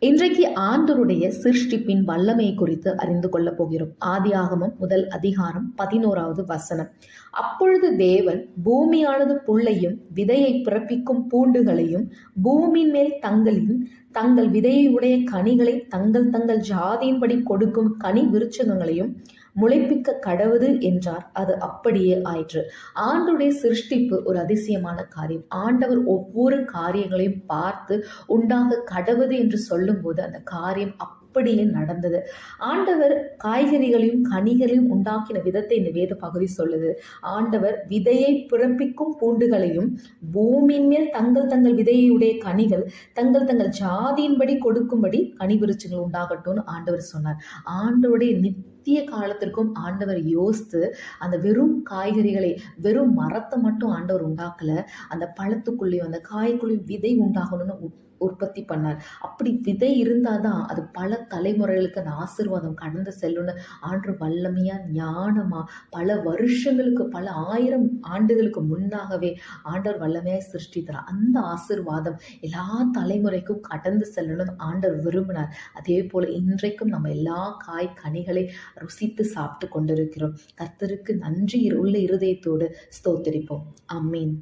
இன்றைக்கு ஆண்டவருடைய சிருஷ்டிப்பின் வல்லமை குறித்து அறிந்து கொள்ளப் போகிறோம். ஆதியாகமம் 1 அதிகாரம் 11வது வசனம். அப்பொழுது தேவன் பூமியானது புல்லையும் விதையை பிறப்பிக்கும் பூண்டுகளையும் பூமியின் மேல் தங்கள் விதையை உடைய கனிகளை தங்கள் தங்கள் ஜாதியின்படி கொடுக்கும் கனி விருட்சங்களையும் முளைப்பிக்க கடவுது என்றார். அது அப்படியே ஆயிற்று. ஆண்டவருடைய சிருஷ்டிப்பு ஒரு அதிசயமான காரியம். ஆண்டவர் ஒவ்வொரு காரியங்களையும் பார்த்து உண்டாக கடவுது என்று சொல்லும் போது அந்த காரியம் அப்படியே நடந்தது. ஆண்டவர் காய்கறிகளையும் கனிகளையும் உண்டாக்கின விதத்தை இந்த வேத பகுதி சொல்லுது. ஆண்டவர் விதையை பிறப்பிக்கும் பூண்டுகளையும் பூமியின் மேல் தங்கள் தங்கள் விதையுடைய கனிகள் தங்கள் தங்கள் ஜாதியின்படி கொடுக்கும்படி கனி விருட்சங்கள் உண்டாகட்டும்னு ஆண்டவர் சொன்னார். ஆண்டவருடைய நித்திய காலத்திற்கும் ஆண்டவர் யோசித்து அந்த வெறும் காய்கறிகளை, வெறும் மரத்தை மட்டும் ஆண்டவர் உண்டாக்கல, அந்த பழத்துக்குள்ளேயும் அந்த காய்க்குள்ளேயும் விதை உண்டாகணும்னு உற்பத்தி பண்ணார். அப்படி விதை இருந்தாதான் அது பல தலைமுறைகளுக்கு அந்த ஆசீர்வாதம் கடந்து செல்லும்னு ஆண்டு வல்லமையா ஞானமா பல வருஷங்களுக்கு, பல 1000 ஆண்டுகளுக்கு முன்னாகவே ஆண்டவர் வல்லமையாய் சிருஷ்டித்தார். அந்த ஆசீர்வாதம் எல்லா தலைமுறைக்கும் கடந்து செல்லணும்னு ஆண்டவர் விரும்பினார். அதே போல இன்றைக்கும் நம்ம எல்லா காய் கனிகளை ருசித்து சாப்பிட்டு கொண்டிருக்கிறோம். கர்த்தருக்கு நன்றி உள்ள இருதயத்தோடு ஸ்தோத்திரிப்போம். ஆமென்.